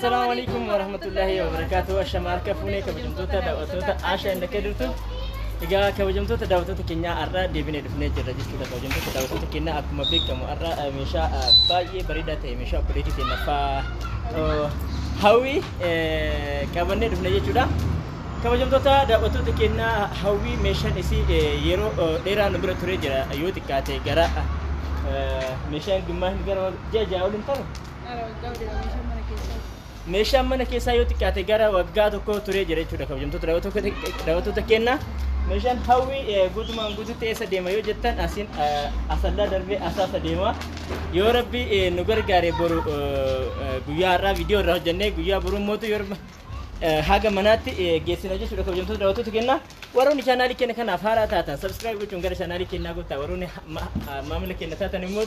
السلام عليكم ورحمة الله وبركاته. الشمال كفوني كبجمتوتا دعوتوتا عاشا إنك درتو. إذا كبجمتوتا دعوتوتا كنا أرى دبنا دفنة جرجس كذا كبجمتوتا دعوتوتا كنا أكما بيك كم أرى مشا باي بريدة تي مشا بريدة تي نفا هاوي كبرنا دفنة جودا. كبجمتوتا دعوتوتا كنا هاوي مشان إسي يرو ديرا نبرة توري جرا يوتي كاتي جرا مشان جماه جرا جا أولين ترى. meeshaan mana keessaa yoo xiqqaate gara waggaa tokko turee jira jechuudha kabajamtoota daawwattoota kenna meeshaan hawwii guutumaan guutuutti eessa deema yoo jettan asiin asallaa darbee asaasa deema yoo rabbi nu gargaare boru guyyaa har'aa viidiyoo irraa hojjannee guyyaa boruu mootu yoo haga manaatti geessina jechuudha kabajamtoota daawwattoota kenna warroonni chaanaalii kenna kanaaf haaraa taatan sabskiraayib gochuun gara chaanaalii kennaa goota warroonni maamila kenna taatan immoo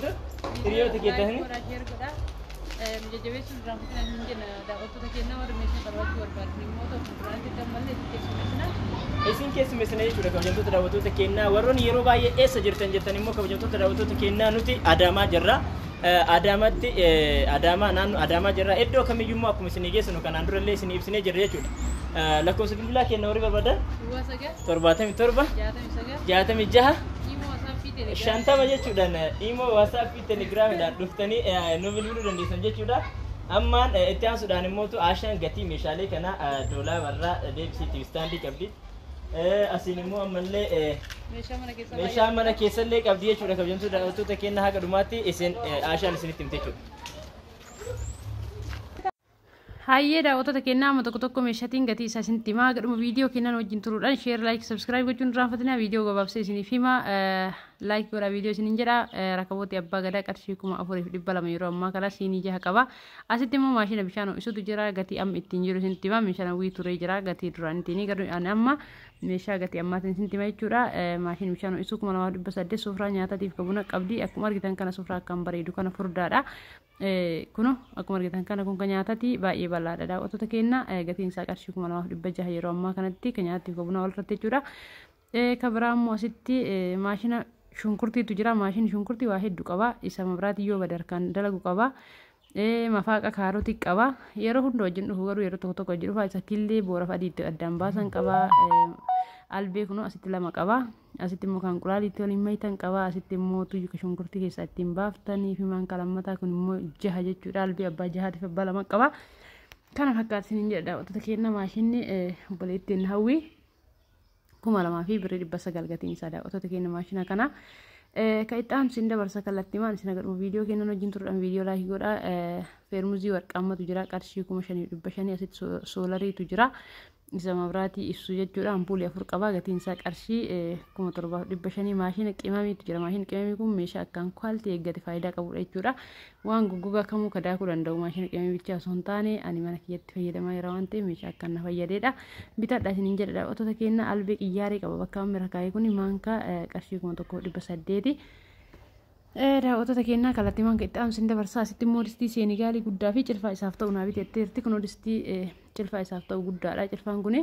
hiriyoota keessatti مجدبيش الرامكنا نجنا دا أوتو تكينا ورميشنا ترواتي وربارني موتو فرانتي تملي تكيسمسنا isin keessummeessina jechuudha kabajamtoota daawwattoota kennaa warroonni yeroo baay'ee eessa jirtan jettan immoo kabajamtoota daawwattoota kennaa nuti Adaamaa jirra Adaamaatti Adaamaa naannoo Adaamaa jirra iddoo kamiyyuu immoo akkuma isin geessinu kanaan durallee isin ibsinee jirra jechuudha lakkoofsa bilbilaa kennaa warri barbaadan 77 66 shantama jechuudhaan imo WhatsApp Telegram dhaan dhuftanii nu bilbiluu dandeessan jechuudha ammaan itti aansuudhaan immoo aashaan gatii meeshaalee kana doolaa warraa deebisiitiif istaandii qabdi asiin immoo ammallee meeshaa mana keessallee qabdi jechuudha kabajamtoota daawwattoota kenna haga dhumaatti isin aashaan isinitti himte jechuudha. Hayyee daawwattoota kennaa amma tokko meeshaatiin gatii isaa isinitti himaa gadhuma viidiyoo kennan wajjin turuudhaan sheer laayik sabskiraayib gochuun irraanfatinaa viidiyoo gabaabsee isiniif himaa laayik godhaa viidiyoo isiniin jedha rakabooti abbaa gadaa qarshii 4,200 yeroo ammaa kana siinii jaha qaba asitti immoo maashina bishaan ho'isuutu jira gatii amma ittiin jiru isinitti himaa meeshaan hawwii turee jira gatii duraanitiin garuu amma meeshaa gatii ammaatiin isinitti himaa jechuudha maashina bishaan ho'isuu 2,800 sufraa nyaataatiif qabuna qabdi akkuma argitan kana sufraa akkam bareedu kana furdaadha kuno akkuma argitan kana kun kan nyaataati baay'ee bal'aadha daawwattoota kenna gatiin isaa qarshii 2,600 yeroo ammaa kanatti kan nyaataatiif qabuna walirratti jechuudha kabiraammoo asitti maashina shunkurtiitu jira maashinni shunkurtii waa hedduu qaba isa mabraati yoo badarkaan dalagu qaba mafaaqa kaarotii qaba yeroo hunda wajjin dhufu garuu yeroo tokko wajjin dhufa isa killee boora fadhiitti addaan baasan qaba albee kunoo asitti lama qaba asitti immoo kan quraaliitti waliin mayitan qaba asitti immoo tuyyuka shunkurtii keessaa ittiin baaftanii fi maanka lammataa kun immoo jaha jechuudha albee abbaa jahaatiif abbaa lama qaba kana fakkaataniin jedha daawwattoota kenna maashinni obboleettiin hawwii 2,900 gatiin isaa daawwattoota kenna maashina kana ka itti sin dabarsa kallattii maan isin agarmu viidiyoo kennan wajjin turuudhaan viidiyoo laayik godha feermuzii warqaamatu jira qarshii 5,500 asitti soolariitu jira isa mabraatii ibsu jechuudha ampuulii 4 qaba gatiin isaa qarshii 7,500 maashina qimamiitu jira maashina qimamii kun meeshaa akkaan kwaaltii eeggate faayidaa qabudha jechuudha waan goggogaa kamuu kadaakuu danda'u maashina qimamii bichaa osoo hin taane ani mana kiyyatti fayyadamaa jira waan ta'eef meeshaa akkaan na fayyadeedha bitadha isiniin jedha daawwattoota kenna albee qiyyaarii qaba bakka amma rakkaa'ee kun maanka qarshii 1,800 daawwattoota kennaa kallattii maanka itti aansin dabarsaa asitti immoo distii seenigaalii guddaa fi cilfaa isaaf ta'u naa biteetteerti kunoo distii cilfaa isaaf ta'u guddaadha cilfaan kun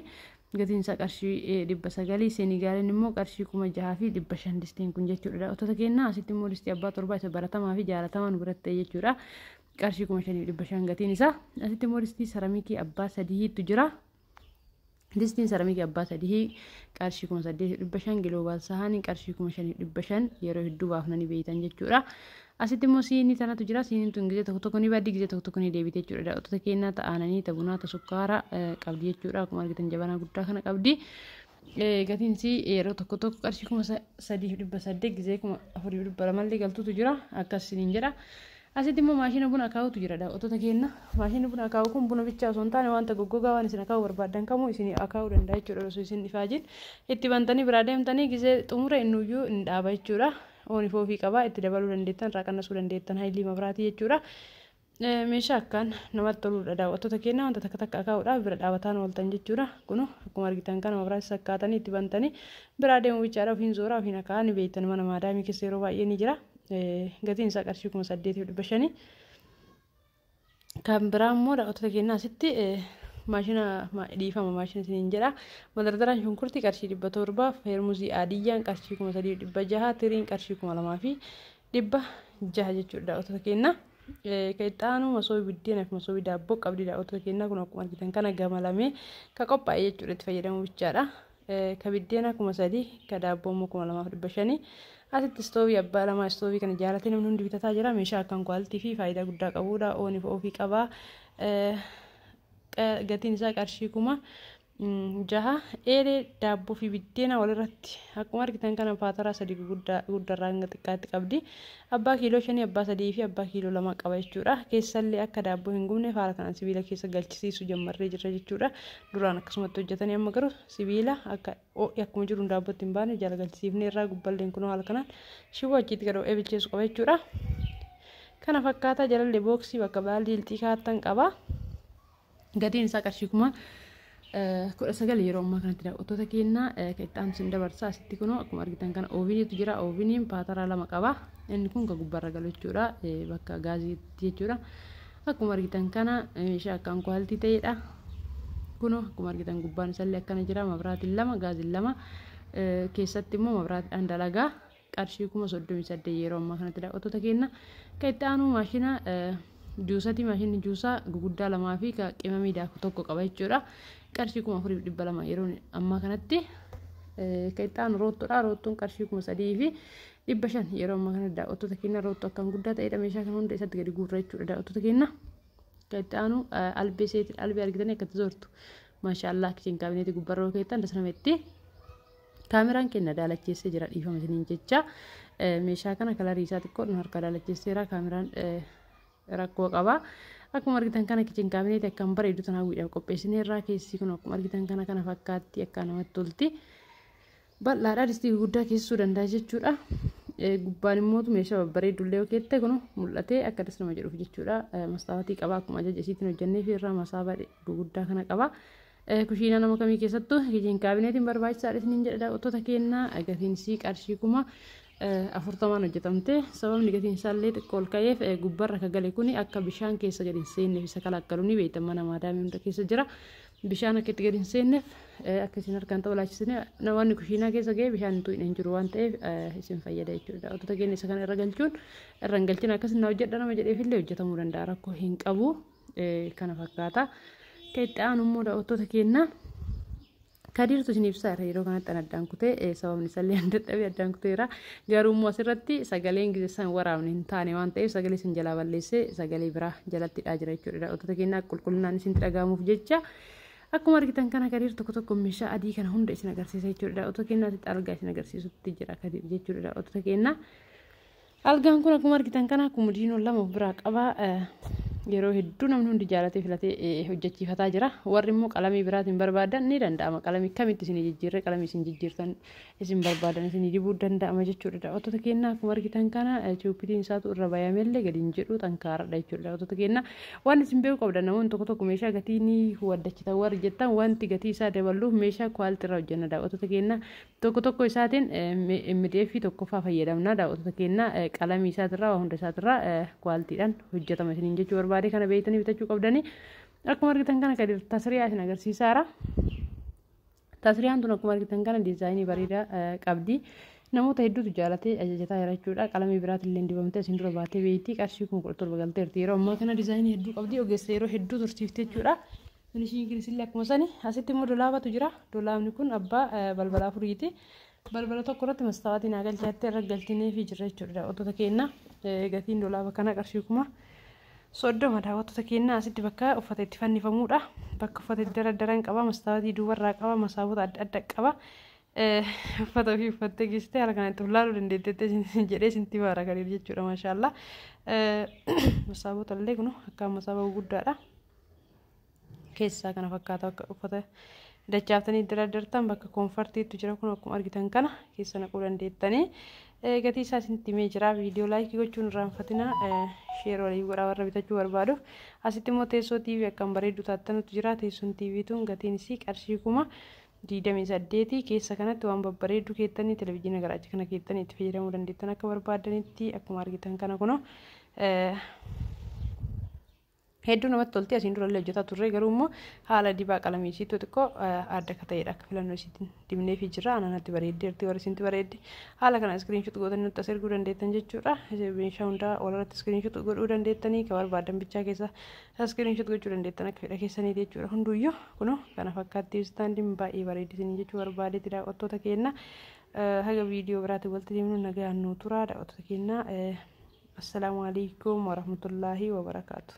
gatiin isaa qarshii 900 seenigaaliin immoo qarshii 6,500 distiin kun jechuudha daawwattoota kennaa asitti immoo distii abbaa torbaa isa baratamaa fi jaalatamaa nu biratti ta'e jechuudha qarshii 5,500 gatiin isaa asitti immoo distii saramikii abbaa sadiitu jira distiin saramikii abbaa sadii qarshii 8,500 giloobaal sahaanii qarshii 5,500 yeroo hedduu baafnanii beeytan jechuudha asitti immoo siinii tanatu jira siiniin tun gizee tokko ni baddi gizee tokko ni deebite jechuudha daawwattoota kennaa ta'ananii ta'bunaa ta'sukkaara qabdi jechuudha akkuma argitan jabanaa guddaa kana qabdi gatiin isii yeroo tokko qarshii 3,800 gizee 4,200 mallee galtuutu jira akkas siniin jedha asitti immoo maashina buna akaawutu jira daawwattoota kenna maashina buna akaawu kun buna bichaa osoo hin taane wanta goggogaa waan isin akaawuu barbaadan kamuu isin akaawuu danda'a jechuudha osoo isin ifaajin itti bantanii biraa deemtanii gizee xumura innuyyuu hin dhaaba jechuudha ooniif ofii qabaa itti dabaluu dandeettan irraa qannasuu dandeettan haayilii mabraatii jechuudha meeshaa akkaan namatti toludha daawwattoota kenna wanta takka akaawuudhaaf bira dhaabataan ooltan jechuudha kunu akkuma argitan kana mabraati sakkaatanii itti bantanii biraa deemuu bichaadha ofiin zooraa ofiin akaa'aa ni beektan mana maadaamii keessa yeroo baay'ee ni jira gatiin isaa qarshii 8,500 kan biraa immoo daawwattoota kennaa asitti maashina dhiifama maashina isiniin jedha madardaraan shunkurtii qarshii 700 feermuzii aadiyyaan qarshii 3,600 tiriin qarshii 2,600 jechuudha daawwattoota kennaa Kaitaanu masoobii biddeena fi masoobii daabboo qabdi daawwattoota keenyaa kun akkuma argitan kana gamalamee ka qophaa'ee jechuudha itti fayyadamu bichaadha. Ka biddeena 3,000 ka daabboo immoo 2,500 asitti istoovii abbaa lama istoovii kana jaalatee namni hundi bitataa jira. Meeshaa akkaan kwaaltii fi faayidaa guddaa qabudha. Ooniif ofii qaba. Gatiin isaa qarshii 6,000 eelee daabboo fi biddeena walirratti akkuma argitan kana paataraa 3 guddarraa hanga xiqqaatti qabdi. Abbaa kiiloo 5 abbaa 3 fi abbaa kiiloo 2 qaba jechuudha. Keessallee akka daabboo hin gubne haala kanaan sibiila keessa galchisiisu jammarree jirra jechuudha. Duraan akkasumatti hojjetanii amma garuu sibiila akkuma jiru daabbootti hin baane jala galchisiifnee irraa gubballeen kun haala kanaan shiboo achiitti gadoo'ee bilcheessu qaba jechuudha. Kana fakkaataa jalallee booksii bakka baaldii ilxii kaattan qaba. Gatiin isaa qarshii 19,000 yeroo ammaa kanatti daawwattoota keenyaa kaittaan sin dabarsaa asitti kunoo akkuma argitan kana ooviniitu jira. Ooviniin paataraa 2 qaba. Inni kun ka gubbarra galu jechuudha bakka gaaziitti jechuudha. Akkuma argitan kana meeshaa akkaan kwaaltii ta'edha. Kunoo akkuma argitan gubbaan isallee akkana jira. Mabraatiin 2 gaaziin 2 keessatti immoo mabraatiidhaan dalagaa qarshii 38,000 yeroo ammaa kanatti daawwattoota keenyaa. Kaittaanu maashina juusati maashinni juusaa guguddaa 2 fi ka qimamii daakuu 1 qaba jechuudha. Qarshii 4,200 yeroo ammaa kanatti kaittaan roottoodha. Roottoon qarshii 3,000 fi 500 yeroo ammaa kanatti daawwattoota keenyaa roottoo akkaan guddaa ta'edha. Meeshaa kana hunda isatti gadi guurra jechuudha daawwattoota keenyaa. Kaittaanu albee seetii albee argitanii akkatti zoortu maashaallah kichin kaabineetii gubbarra yoo kaittaan dasanametti kaameraan kenna daalacheessee jira dhiifama isiniin jecha. Meeshaa kana kalarii isaa xiqqoodhaan harka daalacheesseera. Kaameraan rakkoo qaba. Akkuma argitan kana kichin kaabineetii akkaan bareedu tan hawwiidhaaf qopheessineerraa keessi kun akkuma argitan kana fakkaatti akka namatti tolti. Bal'aadhaa distii guddaa keessuu danda'a jechuudha. Gubbaan immoo meeshaa babbareedullee yoo keette kun mul'atee akka das nama jedhuuf jechuudha. Mastaawatii qaba akkuma ajaja isiitiin hojjennee fi irraa masaabaa guguddaa kana qaba. Kushiinaa nama kamii keessattuu kichin kaabineetiin barbaachisaadha isiniin jedha daawwattoota keenyaa. Gatiin isii qarshii 40,000 hojjetamte. Sababni gatiin isaallee xiqqoo ol ka'eef gubbarra ka gale kuni akka bishaan keessa gadi hin seenneef isa kalaqalu ni beektan mana maadaamii hunda keessa jira. Bishaan akka itti gadi hin seenneef akka isin harkaan ta'u laachisne namoonni kushiinaa keessa ga'ee bishaan hin jiru waan ta'eef isin fayyada jechuudha. Daawwattoota keenya isa kana irra galchuun irra hin galchina akkasina hojjedha nama jedheefillee hojjetamuu danda'a rakkoo hin qabu. Kana fakkaata. Kaittaan immoo daawwattoota keenyaa kadiirtu isin ibsaa yeroo kanatti addaan kutee sababni isallee dadhabee addaan kuteera. Garuu immoo asirratti sagaleen gizeessan waraabne hin taane waan ta'eef sagalee isin jalaa balleessee sagalee biraa jalatti dhaa jira jechuudha. Daawwattoota keenyaa qulqullinaan isin dhaga'amuuf jecha akkuma argitan kana kadiir tokko meeshaa adii kana hunda isin agarsiisa jechuudha. Daawwattoota keenyaatti argaa isin agarsiisutti jira kadiir jechuudha. Daawwattoota keenyaa algaan kun akkuma argitan kana kumudinoon 2 of biraa qaba. Yeroo hedduu namni hundi jaalatee filatee hojjechiifataa jira. Warri immoo qalamii biraatiin barbaadan ni danda'ama. Qalamii kamitti isin jijjiirree qalamii isin jijjiirtan isin barbaadan isin dibuu danda'ama jechuudha. Daawwattoota keenyaa akkuma argitan kana Itiyoophiyaan isaatu irra bayamellee gadi hin jedhu xankaaradha jechuudha. Daawwattoota keenyaa waan isin beeku qabdan namoonni tokko meeshaa gatii ni waddachitan warri jettan wanti gatii isaa dabaluuf meeshaa kwaaltii irraa hojjenna. Daawwattoota keenyaa tokko isaatiin MDF tokkoffaa fayyadamna. Daawwattoota keenyaa qalamii isaatirraa hunda isaatirraa kwaaltiidhaan hojjetama isiniin jechuudha. Barbaade kana beeytanii bitachuu qabdanii akkuma argitan kana kadi tasriyaa isin agarsiisaara. Tasriyaan tun akkuma argitan kana diizaayinii bareedaa qabdi. Namoota hedduutu jaalatee ajajataa jira jechuudha. Qalamii biraatillee dibamtee isin dura baatee beeyti qarshii 17,000 galteerti. Yeroo ammaa kana diizaayinii hedduu qabdi. Ogeessa yeroo hedduu tursiifte jechuudha. Finishiin kirisillee akkuma sani asitti immoo dolaabatu jira. Dolaabni kun abbaa balbala afuriiti. Balbala tokko irratti mastaawaatiin agalchaatti irra galchinee fi jira jechuudha. Daawwattoota keenyaa gatiin dolaaba kana qarshii 30,000 daawwattoota keenyaa asitti bakka uffata itti fannifamuudha. Bakka uffata itti daradaran qaba. Mastaawatii duubarraa qaba. Masaabota adda adda qaba. Uffata ofii uffattee geessitee haala kanatti ulaaluu dandeetteetti jedhee isintti baara gadi jechuudha maashaallah. Masaabota illee kun akka masaaba guddaadha. Keessaa kana fakkaata akka uffata dachaaftanii daradartan bakka koonfartiitu jira kun akkuma argitan kana keessa naquu dandeettanii. Gatii isaa isinitti himee jira. Viidiyoo laayikii gochuun irraanfatina. Sheer walii godhaa warra bitachuu barbaaduuf. Asitti immoo teessoo TV akkaan bareedu taattanutu jira. Teessoon TV tun gatiin isii qarshii 28,000 keessa kanatti waan babbareedu keettanii televezyiina garaacha kana keettanii itti fayyadamuu dandeettan akka barbaadanitti akkuma argitan kana kunoo hedduu namatti tolti. Asiin dura illee hojjetaa turre garuu immoo haala dibaa qalamii isiitu xiqqoo adda akka ta'edha. Akka filannoo isiitiin dibnee fi jirra. Ananatti bareeddeerti warri isinti bareeddi. Haala kana iskiriinshot gootanii nutti as erguu dandeettan jechuudha. Meeshaa hundaa walirratti iskiriinshot godhuu dandeettanii kan barbaadan bichaa keessa iskiriinshot gochuu dandeettan akka fedha keessaniiti jechuudha. Hunduyyuu kunoo kana fakkaatti istaandiin baay'ee bareedisanii jechuu barbaadeeti daawwattoota keenya. Haga viidiyoo biraatiin walitti deemnu nagaan nu turaa daawwattoota keenya. Assalaamu alaikum warahmatullaahi wabarakaatu.